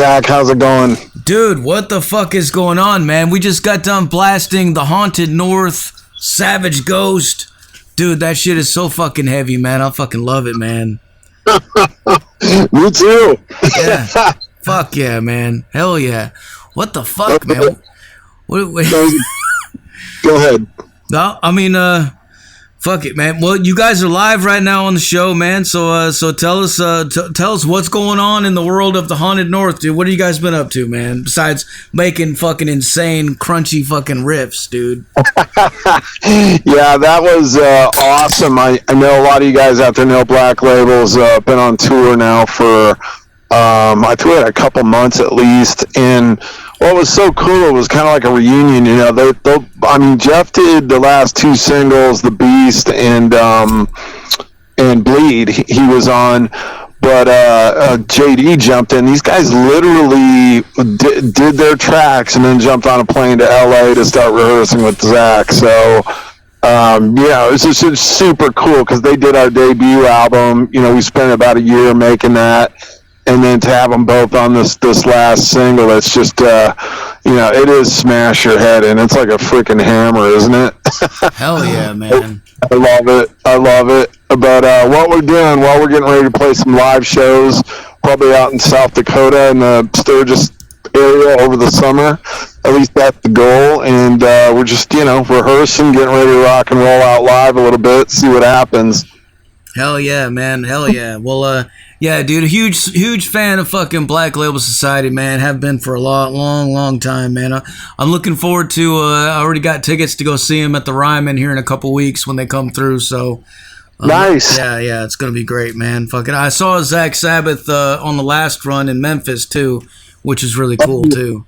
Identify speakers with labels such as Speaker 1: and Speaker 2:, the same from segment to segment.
Speaker 1: Zach. How's it going?
Speaker 2: Dude, what the fuck is going on, man? We just got done blasting The Haunted North, Savage Ghost. Dude, that shit is so fucking heavy, man. I fucking love it, man.
Speaker 1: Me too.
Speaker 2: Yeah. Fuck yeah, man. Hell yeah. What the fuck, man? What?
Speaker 1: Go ahead.
Speaker 2: No, I mean, fuck it, man. Well, you guys are live right now on the show, man. So tell us what's going on in the world of the Haunted North, dude. What have you guys been up to, man? Besides making fucking insane, crunchy fucking riffs, dude.
Speaker 1: Yeah, that was awesome. I know a lot of you guys out there know Black Label's been on tour now for I toured a couple months at least, and what was so cool, it was kind of like a reunion, you know. I mean, Jeff did the last two singles, The Beast and Bleed, he was on, but JD jumped in. These guys literally did their tracks and then jumped on a plane to LA to start rehearsing with Zach. So yeah, it was just super cool because they did our debut album. You know, we spent about a year making that. And then to have them both on this last single, it's just, you know, it is smash your head, and it's like a freaking hammer, isn't it?
Speaker 2: Hell yeah, man.
Speaker 1: I love it. But what we're doing, well, we're getting ready to play some live shows, probably out in South Dakota in the Sturgis area over the summer. At least that's the goal. And we're just, you know, rehearsing, getting ready to rock and roll out live a little bit, see what happens.
Speaker 2: Hell yeah, man. Hell yeah. Well, yeah, dude, a huge fan of fucking Black Label Society, man. Have been for a long time, man. I'm looking forward to, I already got tickets to go see them at the Ryman here in a couple weeks when they come through, so.
Speaker 1: Nice.
Speaker 2: Yeah, it's going to be great, man. Fucking, I saw Zach Sabbath on the last run in Memphis, too, which is really cool, too.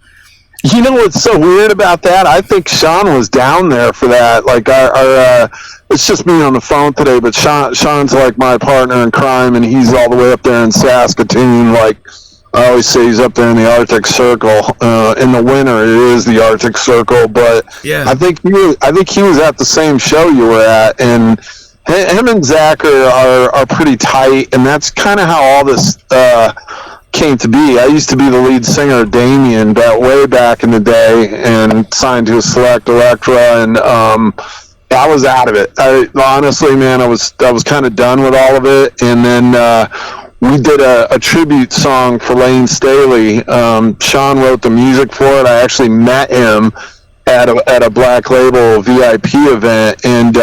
Speaker 1: You know what's so weird about that? I think Sean was down there for that. Like, our it's just me on the phone today, but Sean's like my partner in crime, and he's all the way up there in Saskatoon. Like, I always say he's up there in the Arctic Circle. In the winter, it is the Arctic Circle, but yeah. I think he was at the same show you were at, and him and Zach are pretty tight, and that's kind of how all this came to be. I used to be the lead singer of Damien way back in the day, and signed to Select Electra, and I was out of it. Honestly, man, I was kind of done with all of it, and then we did a tribute song for Layne Staley. Sean wrote the music for it. I actually met him at a Black Label VIP event, and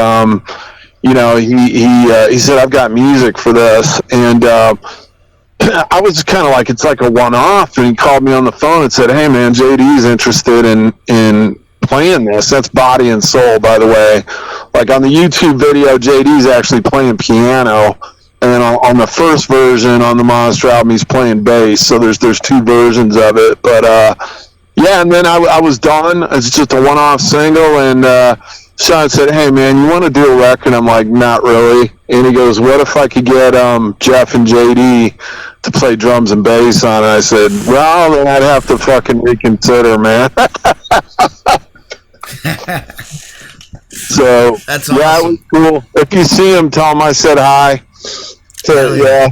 Speaker 1: you know, he said, "I've got music for this," and I was just kind of like, it's like a one-off, and he called me on the phone and said, "Hey, man, JD's interested in playing this." That's Body and Soul, by the way. Like, on the YouTube video, JD's actually playing piano, and then on the first version on the Monster album, he's playing bass. So there's two versions of it. But yeah, and then I was done. It's just a one-off single, and Sean said, "Hey, man, you want to do a record?" I'm like, "Not really." And he goes, "What if I could get Jeff and JD to play drums and bass on it?" I said, "Well, then I'd have to fucking reconsider, man." So
Speaker 2: that's awesome.
Speaker 1: Yeah, it was cool. If you see him, tell him I said hi. So, yeah.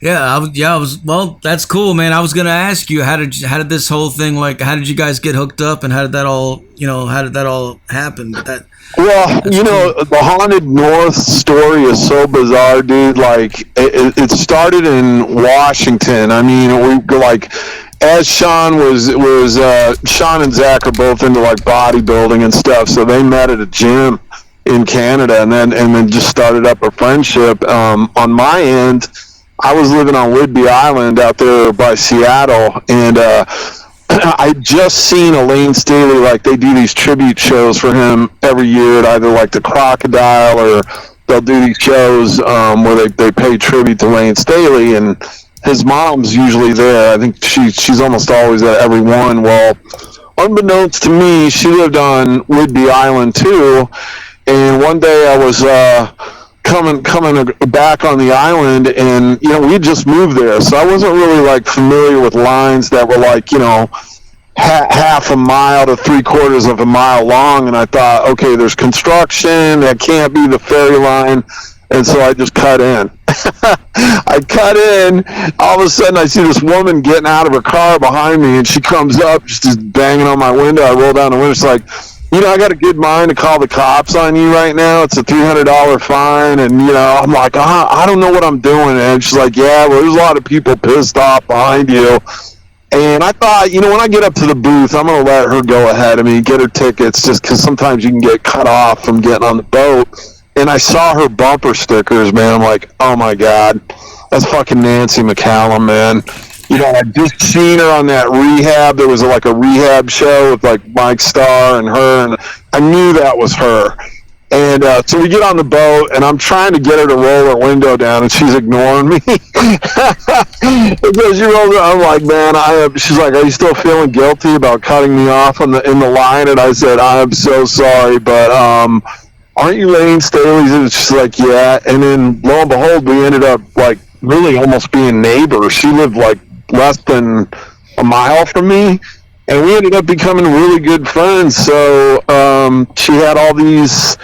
Speaker 2: I was. Well, that's cool, man. I was gonna ask you, how did this whole thing, like, how did you guys get hooked up, and how did that all happen? But
Speaker 1: well, you know, the Haunted North story is so bizarre, dude. Like, it started in Washington. I mean, we like, as Sean was Sean and Zach are both into like bodybuilding and stuff, so they met at a gym in Canada, and then just started up a friendship. On my end, I was living on Whidbey Island out there by Seattle, and I just seen a Layne Staley, like, they do these tribute shows for him every year at either like the Crocodile, or they'll do these shows where they pay tribute to Layne Staley, and his mom's usually there. I think she's almost always at every one. Well, unbeknownst to me, she lived on Whidbey Island too, and one day I was coming back on the island, and, you know, we just moved there, so I wasn't really like familiar with lines that were like, you know, half a mile to 3/4 of a mile long, and I thought, okay, there's construction, that can't be the ferry line. And so I just cut in. I cut in. All of a sudden, I see this woman getting out of her car behind me, and she comes up, just banging on my window. I roll down the window. She's like, I got a good mind to call the cops on you right now. It's a $300 fine. And, I'm like, I don't know what I'm doing. And she's like, yeah, well, there's a lot of people pissed off behind you. And I thought, when I get up to the booth, I'm going to let her go ahead of me, get her tickets, just because sometimes you can get cut off from getting on the boat. And I saw her bumper stickers, man. I'm like, oh, my God. That's fucking Nancy McCallum, man. I'd just seen her on that rehab. There was like a rehab show with like Mike Starr and her, and I knew that was her. And so we get on the boat, and I'm trying to get her to roll her window down, and she's ignoring me. And so she rolls it. I'm like, man, she's like, are you still feeling guilty about cutting me off in the line? And I said, I am so sorry, but aren't you Layne Staley? And she's like, yeah. And then lo and behold, we ended up like really almost being neighbors. She lived like less than a mile from me, and we ended up becoming really good friends. So she had all these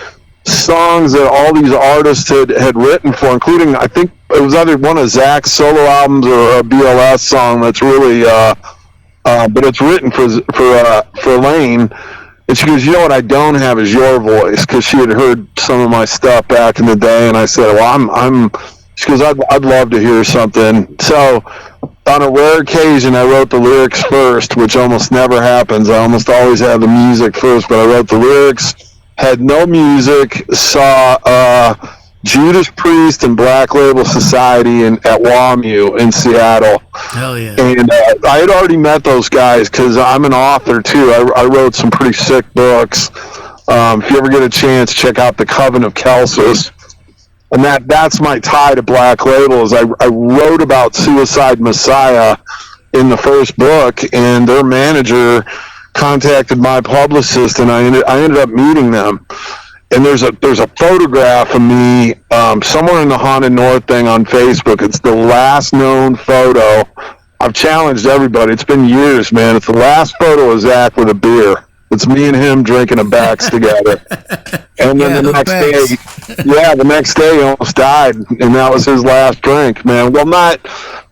Speaker 1: songs that all these artists had written for, including, I think it was either one of Zach's solo albums or a BLS song that's really but it's written for Layne. And she goes, what I don't have is your voice, because she had heard some of my stuff back in the day. And I said, well, she goes, I'd love to hear something. So on a rare occasion, I wrote the lyrics first, which almost never happens. I almost always have the music first, but I wrote the lyrics, had no music, saw Judas Priest and Black Label Society at WAMU in Seattle.
Speaker 2: Hell yeah.
Speaker 1: And I had already met those guys because I'm an author too. I wrote some pretty sick books. If you ever get a chance, check out The Coven of Kelsus. And that's my tie to Black Label. Is I wrote about Suicide Messiah in the first book, and their manager contacted my publicist, and I ended up meeting them. And there's a photograph of me somewhere in the Haunted North thing on Facebook. It's the last known photo. I've challenged everybody. It's been years, man. It's the last photo of Zach with a beer. It's me and him drinking a Beck's together. And then the next day he almost died, and that was his last drink, man. Well, I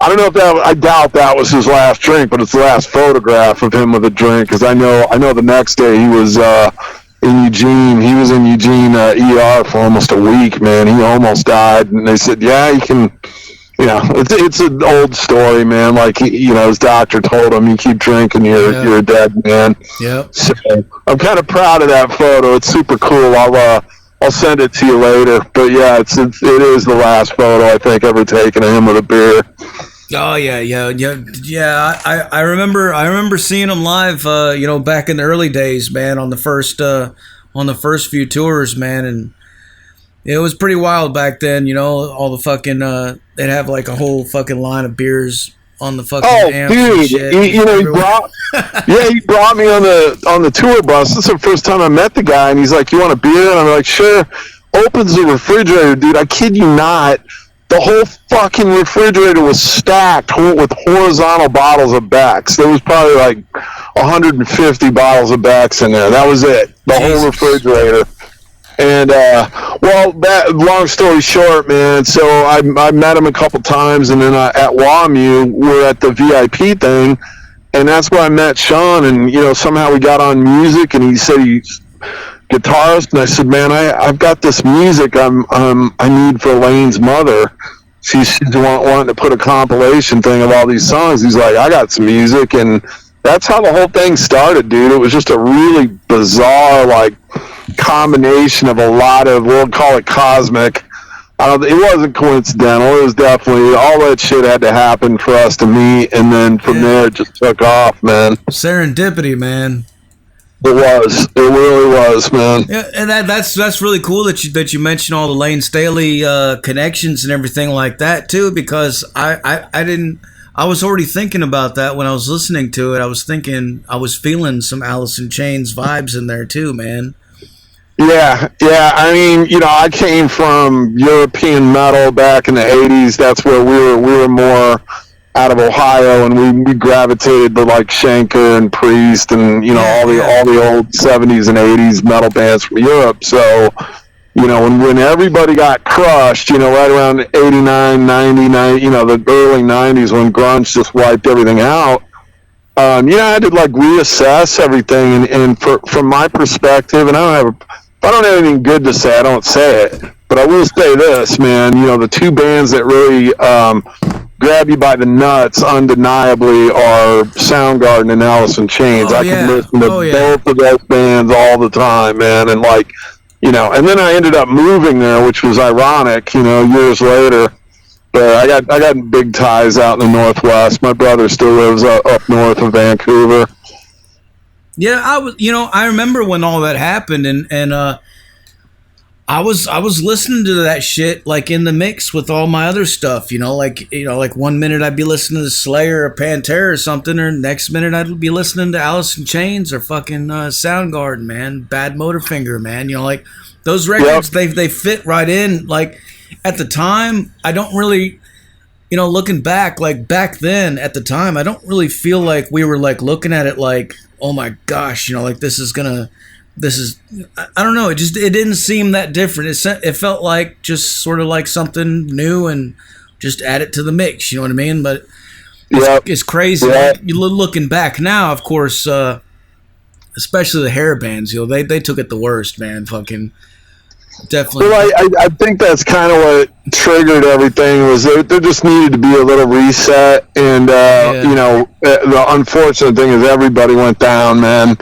Speaker 1: don't know I doubt that was his last drink, but it's the last photograph of him with a drink, because I know the next day he was in Eugene. He was in Eugene ER for almost a week, man. He almost died, and they said, yeah, you can, it's an old story, man. Like, his doctor told him, you keep drinking, you're a dead man.
Speaker 2: Yep.
Speaker 1: So I'm kind of proud of that photo. It's super cool. I'll send it to you later. But yeah, it is the last photo I think ever taken of him with a beer.
Speaker 2: Oh yeah. I remember seeing him live. Back in the early days, man, on the first few tours, man, and it was pretty wild back then. All the fucking they'd have like a whole fucking line of beers on the fucking amps.
Speaker 1: Dude,
Speaker 2: and shit.
Speaker 1: he brought me on the tour bus. This is the first time I met the guy, and he's like, "You want a beer?" And I'm like, "Sure." Opens the refrigerator, dude. I kid you not. The whole fucking refrigerator was stacked with horizontal bottles of Beck's. There was probably like 150 bottles of Beck's in there. That was it. The whole refrigerator. And, long story short, man, so I met him a couple times, and then at WAMU, we're at the VIP thing, and that's where I met Sean, and, somehow we got on music, and he said he's guitarist, and I said, man, I've got this music I need for Layne's mother. She's wanting to put a compilation thing of all these songs. He's like, I got some music, and that's how the whole thing started, dude. It was just a really bizarre, like, combination of a lot of, we'll call it cosmic. It wasn't coincidental. It was definitely, all that shit had to happen for us to meet, and then from there it just took off, man.
Speaker 2: Serendipity, man.
Speaker 1: It really was, man.
Speaker 2: Yeah, and that's really cool that you mentioned all the Layne Staley connections and everything like that too, because I was already thinking about that when I was listening to it. I was feeling some Alice in Chains vibes in there too, man.
Speaker 1: Yeah. I mean, I came from European metal back in the 80s. That's where we were more out of Ohio, and we gravitated to like Schenker and Priest and all the old 70s and 80s metal bands from Europe. So you know, when everybody got crushed, you know, right around 89, 90, you know, the early 90s when grunge just wiped everything out, I had to like reassess everything. And from my perspective, and if I don't have anything good to say, I don't say it. But I will say this, man, you know, the two bands that really grab you by the nuts undeniably are Soundgarden and Alice in Chains. I could listen to both of those bands all the time, man. And like, you know, and then I ended up moving there, which was ironic, you know, years later. But I got big ties out in the Northwest. My brother still lives up north of Vancouver.
Speaker 2: Yeah, I remember when all that happened, and I was listening to that shit like in the mix with all my other stuff, like 1 minute I'd be listening to Slayer or Pantera or something, or next minute I'd be listening to Alice in Chains or fucking Soundgarden, man, Bad Motorfinger, man. Like those records, they fit right in. Like at the time, I don't really, looking back, like back then at the time, I don't really feel like we were like looking at it like, oh my gosh, like this is, I don't know. It didn't seem that different. It felt like just sort of like something new and just add it to the mix. You know what I mean? But it's crazy. Like, you looking back now, of course, especially the hair bands, they took it the worst, man. Fucking definitely.
Speaker 1: Well, I think that's kind of what triggered everything. Was there just needed to be a little reset, and the unfortunate thing is everybody went down, man.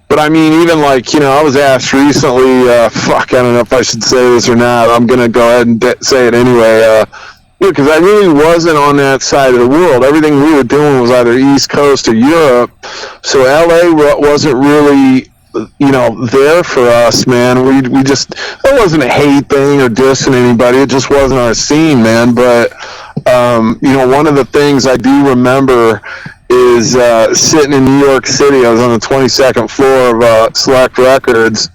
Speaker 1: But I mean, even like, I was asked recently, I don't know if I should say this or not. I'm going to go ahead and say it anyway. Because I really wasn't on that side of the world. Everything we were doing was either East Coast or Europe. So LA wasn't really, there for us, man. We just, it wasn't a hate thing or dissing anybody. It just wasn't our scene, man. But, one of the things I do remember is sitting in New York City. I was on the 22nd floor of Select Records,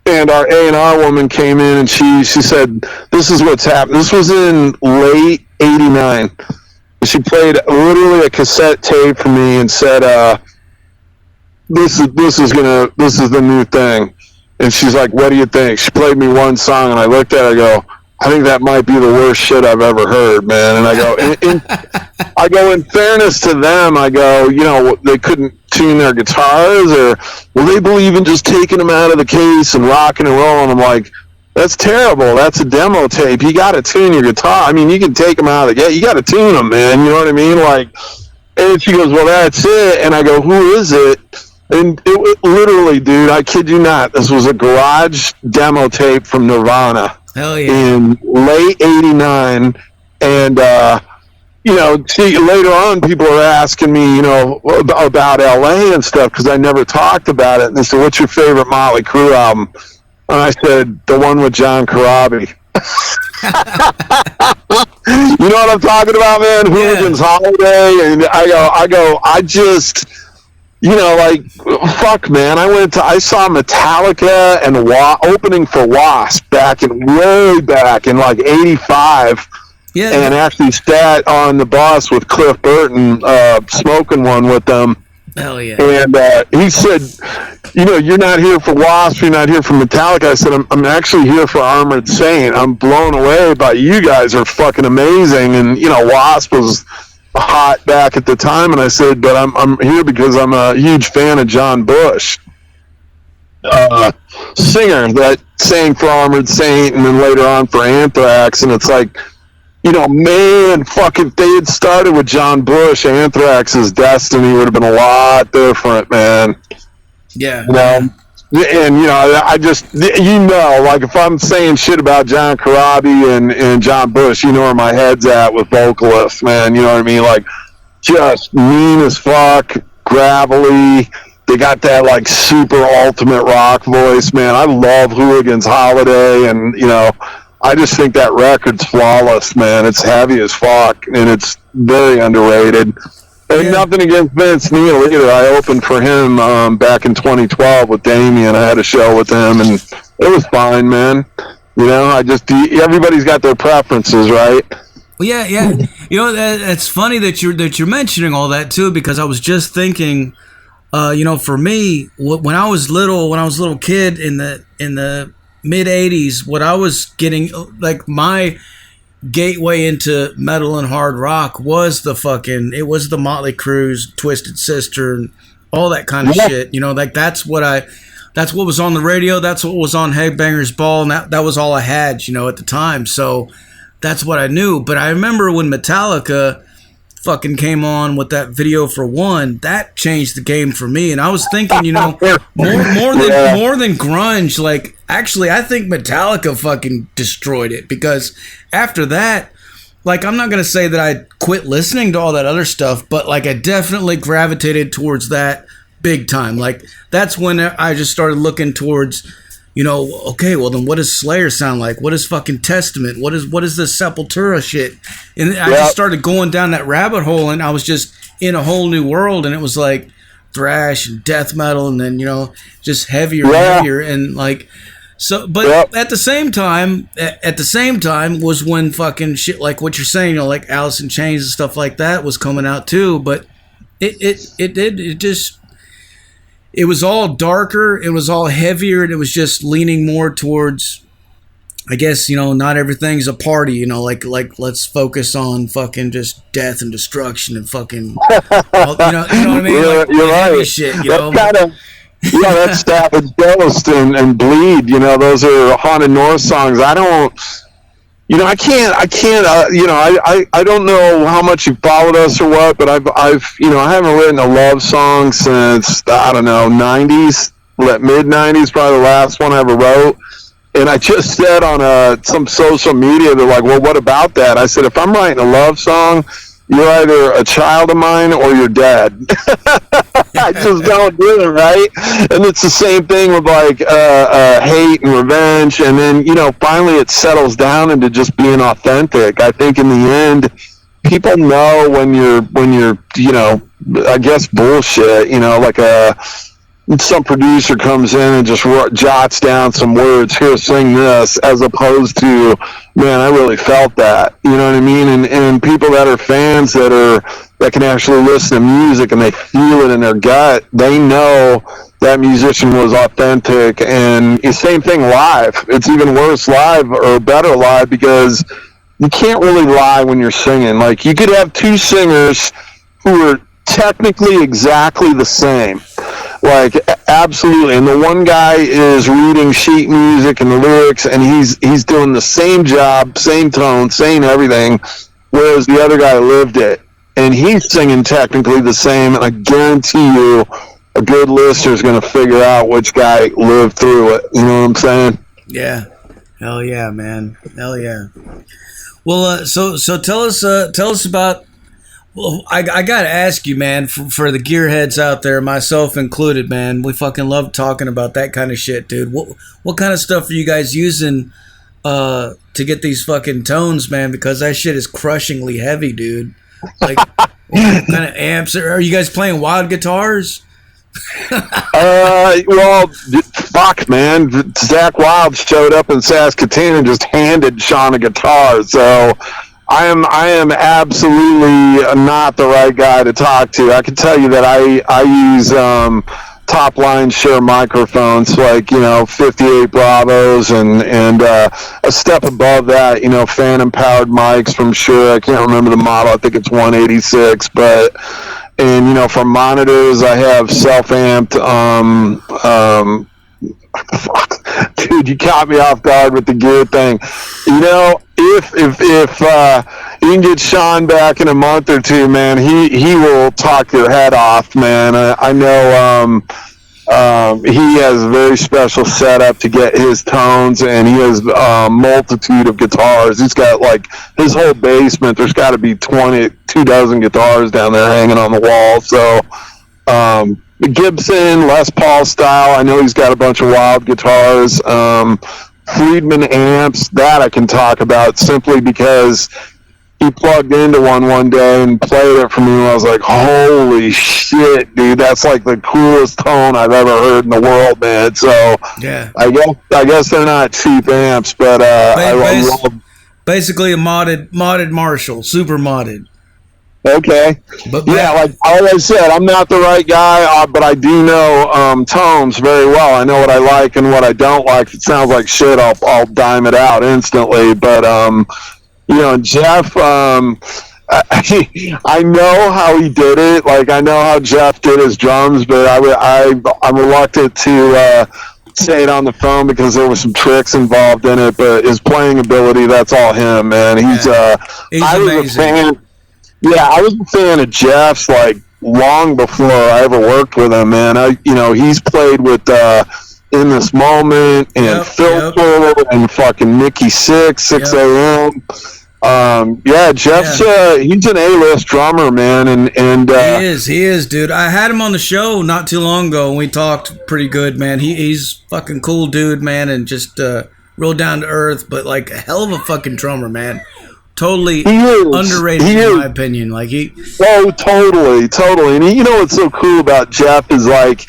Speaker 1: and our A&R woman came in and she said, "This is what's happened." This was in late '89. She played literally a cassette tape for me and said, "This is the new thing." And she's like, "What do you think?" She played me one song, and I looked at it, I go, "I think that might be the worst shit I've ever heard, man." And I go, in fairness to them, I go, they couldn't tune their guitars, or they believe in just taking them out of the case and rocking and rolling. I'm like, that's terrible. That's a demo tape. You got to tune your guitar. I mean, you can take them out of the case. You got to tune them, man. You know what I mean? Like, and she goes, "Well, that's it." And I go, "Who is it?" And it literally, dude, I kid you not, this was a garage demo tape from Nirvana.
Speaker 2: Hell yeah.
Speaker 1: In late '89, and later on, people are asking me, about LA and stuff, because I never talked about it. And they said, "What's your favorite Motley Crue album?" And I said, "The one with John Corabi." You know what I'm talking about, man?
Speaker 2: Yeah.
Speaker 1: Hooligan's Holiday. And I just. Fuck, man. I saw Metallica and opening for Wasp way back in like '85. Yeah. And actually sat on the bus with Cliff Burton, smoking one with them.
Speaker 2: Hell yeah.
Speaker 1: And he said, "You're not here for Wasp, you're not here for Metallica." I said, I'm actually here for Armored Saint. I'm blown away by you guys are fucking amazing. And, Wasp was hot back at the time, and I said, "But I'm here because I'm a huge fan of John Bush, singer that sang for Armored Saint and then later on for Anthrax." And it's like, man, fucking, if they had started with John Bush, Anthrax's destiny would have been a lot different, man.
Speaker 2: Yeah.
Speaker 1: And, I just, like if I'm saying shit about John Corabi and John Bush, where my head's at with vocalists, man. You know what I mean? Like, just mean as fuck, gravelly. They got that, like, super ultimate rock voice, man. I love Hooligan's Holiday, and, I just think that record's flawless, man. It's heavy as fuck, and it's very underrated. And nothing against Vince Neil either. I opened for him back in 2012 with Damien. I had a show with him, and it was fine, man. Everybody's got their preferences, right?
Speaker 2: Well, yeah. It's funny that you're mentioning all that too, because I was just thinking, for me, when I was a little kid in the mid 80s, what I was getting, like my gateway into metal and hard rock was it was the Motley Crue's, Twisted Sister, and all that kind of shit. You know, like that's what was on the radio. That's what was on Headbangers Ball. And that was all I had, you know, at the time. So that's what I knew. But I remember when Metallica fucking came on with that Video for One, that changed the game for me. And I was thinking, you know, more than grunge, like actually I think Metallica fucking destroyed it, because after that, like, I'm not going to say that I quit listening to all that other stuff, but like I definitely gravitated towards that big time. Like that's when I just started looking towards, you know, okay, well then what does Slayer sound like? What is fucking Testament? What is the Sepultura shit? And I just started going down that rabbit hole, and I was just in a whole new world, and it was like thrash and death metal, and then, you know, just heavier and heavier, and like, so, but at the same time was when fucking shit like what you're saying, you know, like Alice in Chains and stuff like that was coming out too, but it was all darker, it was all heavier, and it was just leaning more towards, I guess, you know, not everything's a party, you know, like let's focus on fucking just death and destruction and fucking, you know what I mean?
Speaker 1: You're right.
Speaker 2: Shit, you know?
Speaker 1: That's Staff and Ghost and Bleed, you know, those are Haunted North songs. I don't, you know, I can't, you know, I don't know how much you followed us or what, but I've, you know, I haven't written a love song since, I don't know, 90s, mid 90s, probably the last one I ever wrote. And I just said on some social media, they're like, well, what about that? I said, if I'm writing a love song, you're either a child of mine or you're dead. I just don't do it, right? And it's the same thing with like hate and revenge, and then, you know, finally it settles down into just being authentic. I think in the end, people know when you're, you know, I guess bullshit, you know, like some producer comes in and just jots down some words, here, sing this, as opposed to, man, I really felt that, you know what I mean? And people that are fans that can actually listen to music and they feel it in their gut, they know that musician was authentic. And the same thing live. It's even worse live, or better live, because you can't really lie when you're singing. Like, you could have two singers who are technically exactly the same. Like, absolutely. And the one guy is reading sheet music and the lyrics, and he's doing the same job, same tone, same everything, whereas the other guy lived it. And he's singing technically the same, and I guarantee you a good listener is going to figure out which guy lived through it. You know what I'm saying?
Speaker 2: Yeah. Hell yeah, man. Hell yeah. Well, so tell us about. Well, I gotta ask you, man, for the gearheads out there, myself included, man, we fucking love talking about that kind of shit, dude. What kind of stuff are you guys using to get these fucking tones, man? Because that shit is crushingly heavy, dude. Like, what kind of amps are you guys playing? Wild guitars?
Speaker 1: Well, fuck, man. Zach Wild showed up in Saskatoon and just handed Sean a guitar, so I am absolutely not the right guy to talk to. I can tell you that I use top line Shure microphones, like, you know, 58 Bravos, and a step above that, you know, phantom powered mics from Shure. I can't remember the model. I think it's 186, but, and, you know, for monitors, I have self-amped, dude, you caught me off guard with the gear thing. You know, if you can get Sean back in a month or two, man, he will talk your head off, man. I know he has a very special setup to get his tones, and he has a multitude of guitars. He's got, like, his whole basement, there's got to be 24 guitars down there hanging on the wall. So Gibson, Les Paul style, I know he's got a bunch of Wild guitars. Friedman amps, that I can talk about simply because he plugged into one day and played it for me, and I was like, holy shit, dude, that's like the coolest tone I've ever heard in the world, man. So yeah, I guess they're not cheap amps, but basically a modded Marshall, super modded. Okay.
Speaker 2: But
Speaker 1: Yeah, like I said, I'm not the right guy, but I do know tones very well. I know what I like and what I don't like. If it sounds like shit, I'll dime it out instantly. But Jeff, I know how he did it. Like I know how Jeff did his drums, but I'm reluctant to say it on the phone because there was some tricks involved in it. But his playing ability, that's all him, man. He's I was
Speaker 2: amazing.
Speaker 1: a fan. Yeah, I was a fan of Jeff's like long before I ever worked with him, man. He's played with In This Moment and Filter and fucking Nikki 6 a.m. Jeff's he's an A-list drummer, man, and
Speaker 2: he is, dude. I had him on the show not too long ago, and we talked pretty good, man. He's fucking cool, dude, man, and just real down to earth, but like a hell of a fucking drummer, man. Totally underrated in my opinion. Like
Speaker 1: totally. And you know what's so cool about Jeff is like,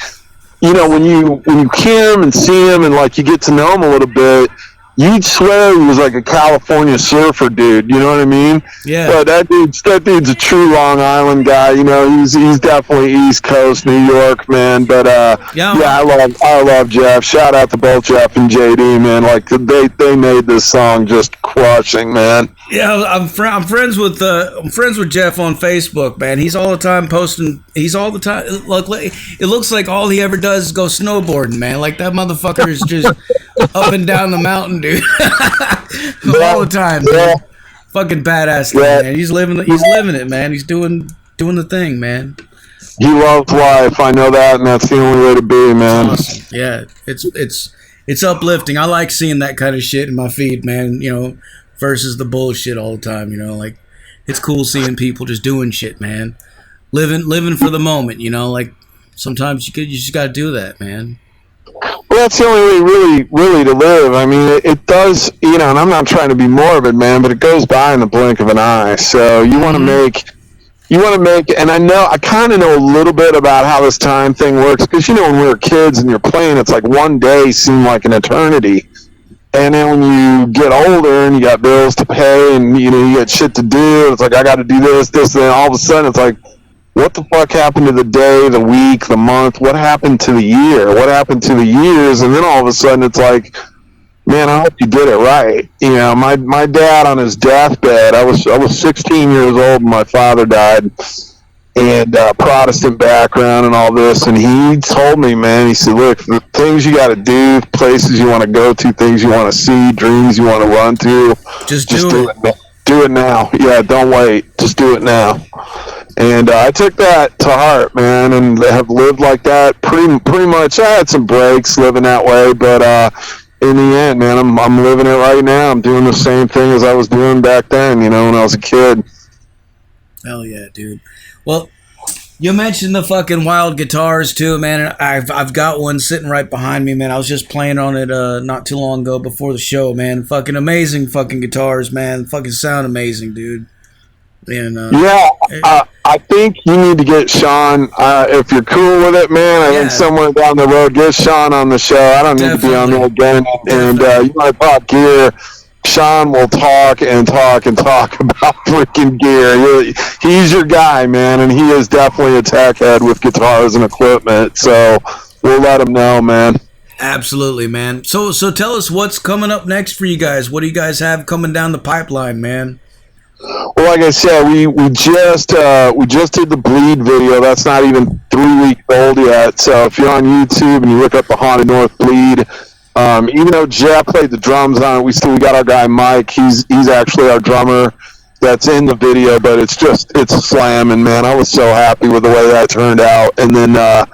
Speaker 1: when you hear him and see him and like you get to know him a little bit, you'd swear he was like a California surfer dude. You know what I mean?
Speaker 2: Yeah.
Speaker 1: But that dude's a true Long Island guy. He's definitely East Coast, New York, man. But I love Jeff. Shout out to both Jeff and JD, man. Like they made this song just crushing, man.
Speaker 2: Yeah, I'm friends with Jeff on Facebook, man. He's all the time posting. He's all the time. Look, it looks like all he ever does is go snowboarding, man. Like that motherfucker is just up and down the mountain, dude. All the time, man. Fucking badass, man. He's living it, man. He's doing the thing, man.
Speaker 1: He loves life. I know that, and that's the only way to be, man.
Speaker 2: Awesome. Yeah, it's uplifting. I like seeing that kind of shit in my feed, man. Versus the bullshit all the time, like it's cool seeing people just doing shit, man. Living for the moment, like sometimes you just gotta do that, man.
Speaker 1: Well, that's the only way really to live. I mean, it does, and I'm not trying to be morbid, man, but it goes by in the blink of an eye. So you want to make, and I kind of know a little bit about how this time thing works, because when we were kids and you're playing, it's like one day seemed like an eternity. And then when you get older and you got bills to pay and, you got shit to do, it's like, I got to do this, and then all of a sudden it's like, what the fuck happened to the day, the week, the month? What happened to the year? What happened to the years? And then all of a sudden it's like, man, I hope you did it right. My dad on his deathbed, I was 16 years old when my father died, and Protestant background and all this, and he told me, man, he said, look, the things you got to do, places you want to go to, things you want to see, dreams you want to run to, just do it. Do it now. Yeah, don't wait. Just do it now. And I took that to heart, man, and have lived like that pretty much. I had some breaks living that way, but in the end, man, I'm living it right now. I'm doing the same thing as I was doing back then, when I was a kid.
Speaker 2: Hell yeah, dude. Well, you mentioned the fucking wild guitars too, man. And I've got one sitting right behind me, man. I was just playing on it not too long ago before the show, man. Fucking amazing fucking guitars, man. Fucking sound amazing, dude. And
Speaker 1: I think you need to get Sean, if you're cool with it, man. I think somewhere down the road, get Sean on the show. I don't need to be on there again. And you might pop gear. Sean will talk and talk about freaking gear. He's your guy, man, and he is definitely a tech head with guitars and equipment. So we'll let him know, man.
Speaker 2: Absolutely, man. So tell us what's coming up next for you guys. What do you guys have coming down the pipeline, man?
Speaker 1: Well, like I said, we just did the Bleed video. That's not even 3 weeks old yet. So if you're on YouTube and you look up the Haunted North Bleed, even though Jeff played the drums on it, we got our guy Mike. He's actually our drummer that's in the video, but it's slamming, man. I was so happy with the way that turned out. And then a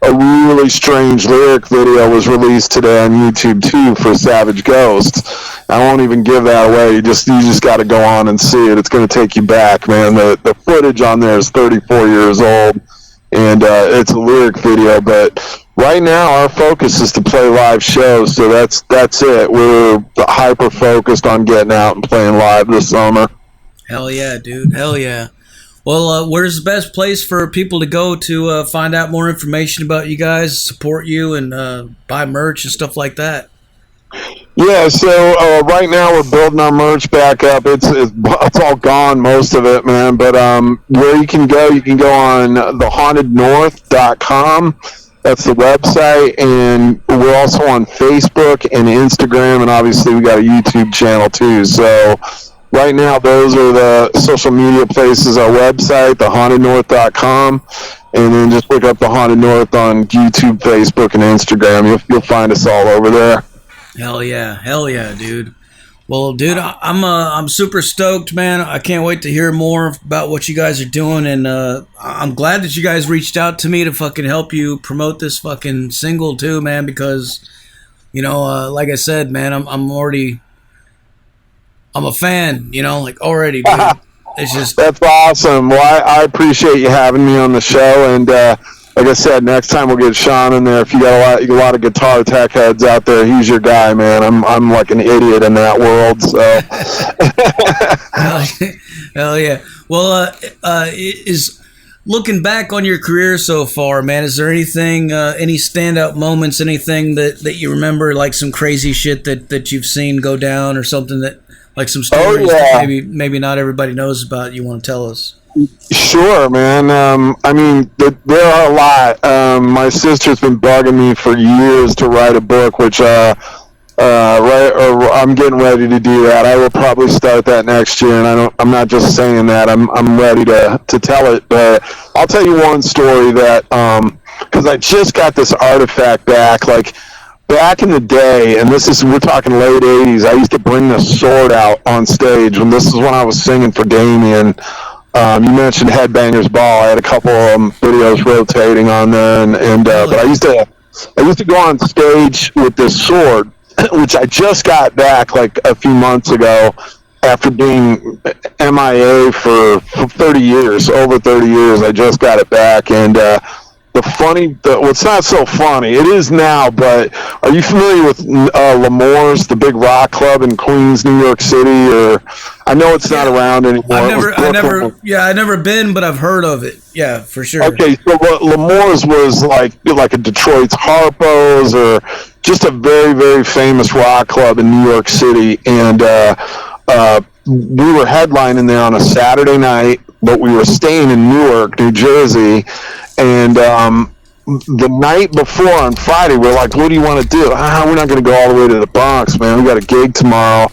Speaker 1: really strange lyric video was released today on YouTube too for Savage Ghosts. I won't even give that away. You just got to go on and see it. It's going to take you back, man. The footage on there is 34 years old, and it's a lyric video, but right now, our focus is to play live shows, so that's it. We're hyper focused on getting out and playing live this summer.
Speaker 2: Hell yeah, dude. Hell yeah. Well, where's the best place for people to go to find out more information about you guys, support you, and buy merch and stuff like that?
Speaker 1: Yeah, so right now we're building our merch back up. It's all gone, most of it, man. But where you can go on thehauntednorth.com. That's the website, and we're also on Facebook and Instagram, and obviously we got a YouTube channel too. So right now those are the social media places. Our website, thehauntednorth.com, and then just look up The Haunted North on YouTube, Facebook, and Instagram. You'll find us all over there.
Speaker 2: Hell yeah, dude. Well, dude, I'm super stoked, man. I can't wait to hear more about what you guys are doing, and I'm glad that you guys reached out to me to fucking help you promote this fucking single too, man. Because, like I said, man, I'm a fan, like already, dude. It's just
Speaker 1: that's awesome. Well, I appreciate you having me on the show, and like I said, next time we'll get Sean in there. If you got a lot of guitar tech heads out there, he's your guy, man. I'm like an idiot in that world. So
Speaker 2: hell yeah. Well, is looking back on your career so far, man, is there anything, any standout moments, anything that you remember, like some crazy shit that you've seen go down, or something that, like some stories that maybe not everybody knows about, you want to tell us?
Speaker 1: Sure, man. I mean, there are a lot. My sister's been bugging me for years to write a book, which I'm getting ready to do that. I will probably start that next year, and I'm not just saying that. I'm ready to tell it. But I'll tell you one story that because I just got this artifact back, like back in the day, and we're talking late 80s. I used to bring this sword out on stage, and this is when I was singing for Damien. You mentioned Headbangers Ball. I had a couple of videos rotating on there, but I used to go on stage with this sword, which I just got back like a few months ago after being MIA for 30 years, over 30 years. I just got it back, and it's not so funny. It is now, but are you familiar with L'Amour's, the big rock club in Queens, New York City? Or I know it's not around anymore.
Speaker 2: I've never been, but I've heard of it. Yeah, for sure.
Speaker 1: Okay, so what L'Amour's was like a Detroit's Harpo's, or just a very, very famous rock club in New York City, and we were headlining there on a Saturday night, but we were staying in Newark, New Jersey. And the night before, on Friday, we're like, what do you want to do? We're not going to go all the way to the Bronx, man. We got a gig tomorrow,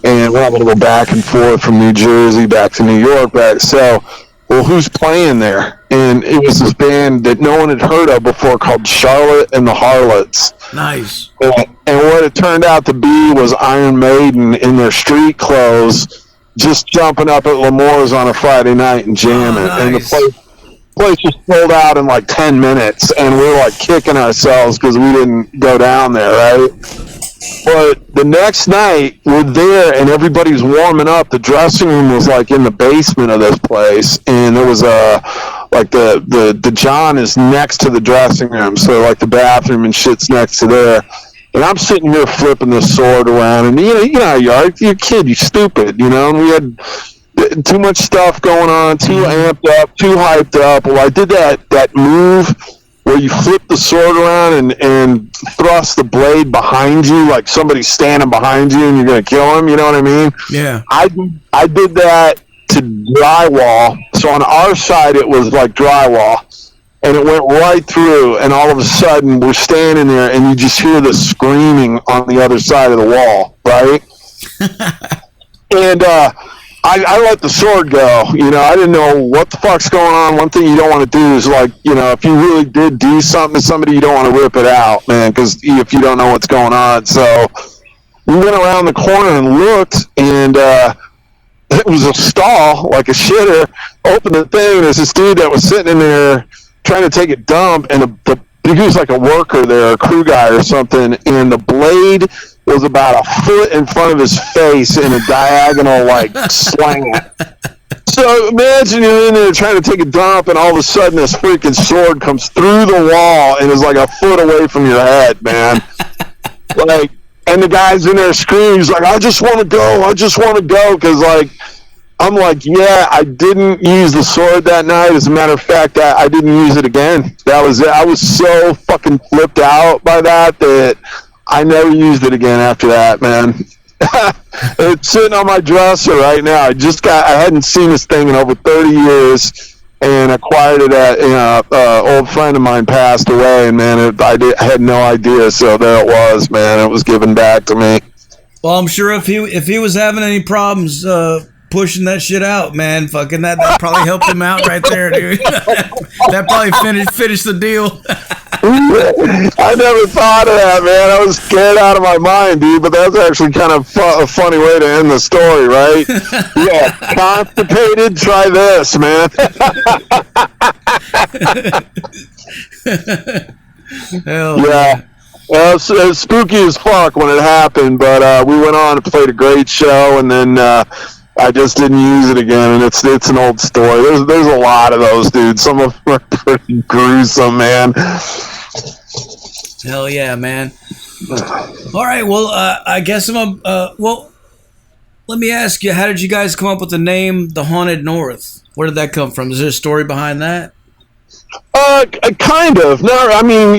Speaker 1: and we're not going to go back and forth from New Jersey back to New York. So, well, who's playing there? And it was this band that no one had heard of before called Charlotte and the Harlots.
Speaker 2: Nice.
Speaker 1: And what it turned out to be was Iron Maiden in their street clothes, just jumping up at L'Amour's on a Friday night and jamming.
Speaker 2: Nice.
Speaker 1: And the place was sold out in like 10 minutes, and we were like kicking ourselves because we didn't go down there, right? But the next night we're there, and everybody's warming up. The dressing room was like in the basement of this place, and there was the John is next to the dressing room, so like the bathroom and shit's next to there. And I'm sitting here flipping this sword around, and you know how you are. You're a kid, you're stupid, and we had too much stuff going on, too amped up, too hyped up. Well, I did that move where you flip the sword around and thrust the blade behind you, like somebody's standing behind you and you're going to kill him, you know what I mean?
Speaker 2: Yeah.
Speaker 1: I did that to drywall. So on our side, it was like drywall. And it went right through, and all of a sudden, we're standing there, and you just hear the screaming on the other side of the wall, right? And I let the sword go. I didn't know what the fuck's going on. One thing you don't want to do is, like, if you really did do something to somebody, you don't want to rip it out, man, because if you don't know what's going on. So we went around the corner and looked, and it was a stall, like a shitter. Opened the thing, and there's this dude that was sitting in there trying to take a dump, and he was like a worker there, a crew guy or something, and the blade was about a foot in front of his face in a diagonal, like, slant. So imagine you're in there trying to take a dump, and all of a sudden this freaking sword comes through the wall and is like a foot away from your head, man. Like, and the guy's in there screaming. He's like, I just want to go, because, like, I'm like, yeah, I didn't use the sword that night. As a matter of fact, I didn't use it again. That was it. I was so fucking flipped out by that I never used it again after that, man. It's sitting on my dresser right now. I hadn't seen this thing in over 30 years, and acquired it at, old friend of mine passed away, and man, I had no idea, so there it was, man. It was given back to me.
Speaker 2: Well, I'm sure if he was having any problems pushing that shit out, man, fucking that probably helped him out right there, dude. That probably finished the deal.
Speaker 1: I never thought of that, man. I was scared out of my mind, dude, but that's actually kind of a funny way to end the story, right? Yeah, constipated, try this, man.
Speaker 2: Hell
Speaker 1: yeah. Well, it was spooky as fuck when it happened, but we went on and played a great show, and then I just didn't use it again, and it's an old story. There's a lot of those, dude. Some of them are pretty gruesome, man.
Speaker 2: Hell yeah, man. All right, well, I guess well, let me ask you, how did you guys come up with the name The Haunted North? Where did that come from? Is there a story behind that?
Speaker 1: Kind of. No, I mean,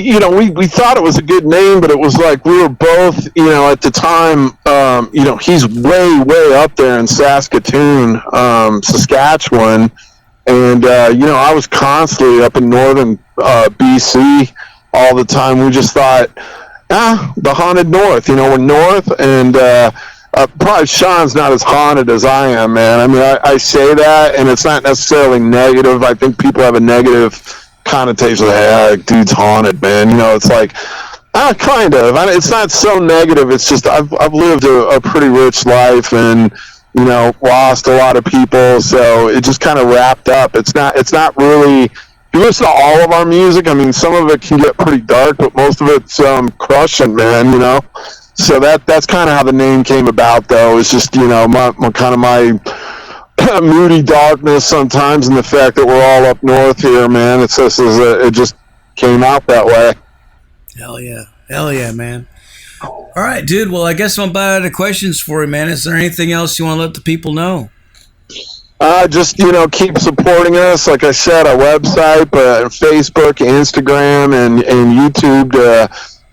Speaker 1: we thought it was a good name, but it was like we were both, at the time, he's way up there in Saskatoon, Saskatchewan, and, I was constantly up in northern BC all the time. We just thought, the Haunted North, we're north, and probably Sean's not as haunted as I am, man. I mean, I say that, and it's not necessarily negative. I think people have a negative connotation of, hey, dude's haunted, man. It's like, kind of. It's not so negative. It's just I've lived a pretty rich life, and lost a lot of people, so it just kind of wrapped up. It's not really. If you listen to all of our music, I mean, some of it can get pretty dark, but most of it's crushing, man. So that's kind of how the name came about, though. It's just my moody darkness sometimes, and the fact that we're all up north here, man. It just came out that way.
Speaker 2: Hell yeah, man. All right, dude. Well, I guess I'm about out of questions for you, man. Is there anything else you want to let the people know?
Speaker 1: Just keep supporting us. Like I said, our website, Facebook, Instagram, and YouTube,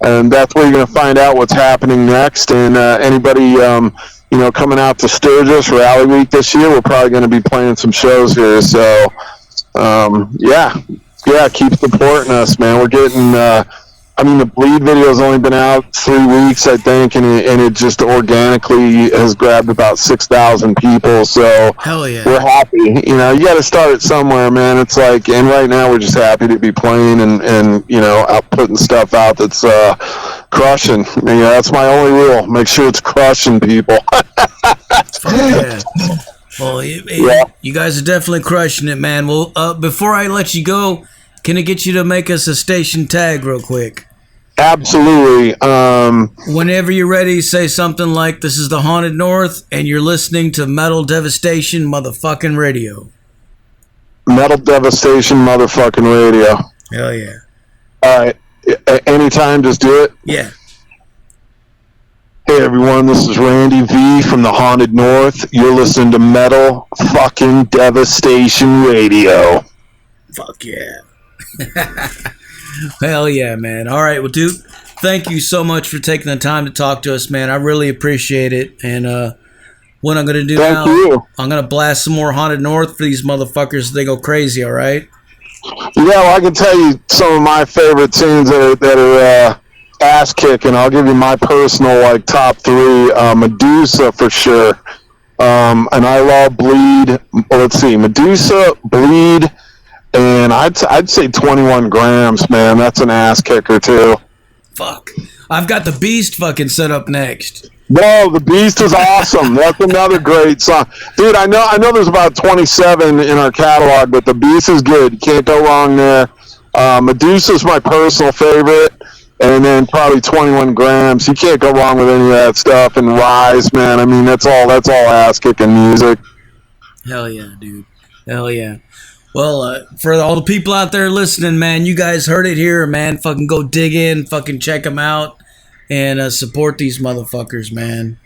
Speaker 1: and that's where you're going to find out what's happening next. And anybody coming out to Sturgis Rally Week this year, we're probably going to be playing some shows here. So keep supporting us, man. We're getting the Bleed video's only been out 3 weeks, I think, and it just organically has grabbed about 6,000 people. So
Speaker 2: hell yeah,
Speaker 1: we're happy. You got to start it somewhere, man. It's like, and right now we're just happy to be playing and out putting stuff out that's crushing. That's my only rule. Make sure it's crushing people.
Speaker 2: Yeah. Well, you guys are definitely crushing it, man. Well, before I let you go, can I get you to make us a station tag real quick?
Speaker 1: Absolutely.
Speaker 2: Whenever you're ready, say something like, "This is the Haunted North, and you're listening to Metal Devastation motherfucking radio."
Speaker 1: Metal Devastation motherfucking radio.
Speaker 2: Hell yeah.
Speaker 1: All right. Anytime, just do it.
Speaker 2: Yeah.
Speaker 1: Hey everyone, this is Randy V from the Haunted North. You're listening to Metal fucking Devastation Radio.
Speaker 2: Fuck yeah. Hell yeah, man. All right, well, dude, thank you so much for taking the time to talk to us, man. I really appreciate it. And what I'm going to do now, I'm going to blast some more Haunted North for these motherfuckers so they go crazy, all right?
Speaker 1: Yeah, well, I can tell you some of my favorite tunes that are ass kicking. I'll give you my personal top 3. Medusa for sure. And I love Bleed. Let's see, Medusa, Bleed, and I'd say 21 grams, man. That's an ass kicker too.
Speaker 2: Fuck. I've got the Beast fucking set up next.
Speaker 1: No, the Beast is awesome. That's another great song, dude. I know there's about 27 in our catalog, but the Beast is good. You can't go wrong there. Medusa's my personal favorite, and then probably 21 grams. You can't go wrong with any of that stuff. And Rise, man. I mean, that's all ass kicking music.
Speaker 2: Hell yeah, dude. Hell yeah. Well, for all the people out there listening, man, you guys heard it here, man. Fucking go dig in, fucking check them out, and support these motherfuckers, man.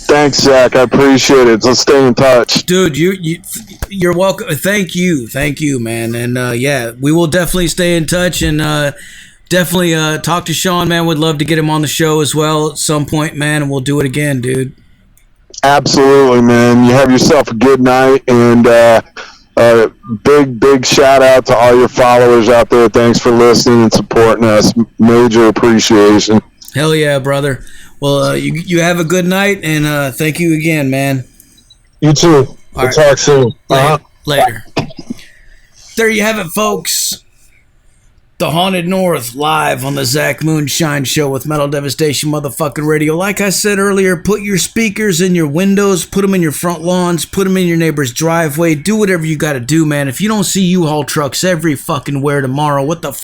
Speaker 1: Thanks, Zach. I appreciate it. Let's stay in touch.
Speaker 2: Dude, you're welcome. Thank you, man. And, we will definitely stay in touch, and definitely talk to Sean, man. Would love to get him on the show as well at some point, man, and we'll do it again, dude.
Speaker 1: Absolutely, man. You have yourself a good night, and big shout out to all your followers out there. Thanks for listening and supporting us. Major appreciation.
Speaker 2: Hell yeah, brother. Well, you have a good night, and thank you again, man.
Speaker 1: You too. We'll talk soon.
Speaker 2: Later. There you have it, folks. The Haunted North live on the Zach Moonshine Show with Metal Devastation motherfucking radio. Like I said earlier, put your speakers in your windows, put them in your front lawns, put them in your neighbor's driveway. Do whatever you got to do, man. If you don't see U-Haul trucks every fucking where tomorrow, what the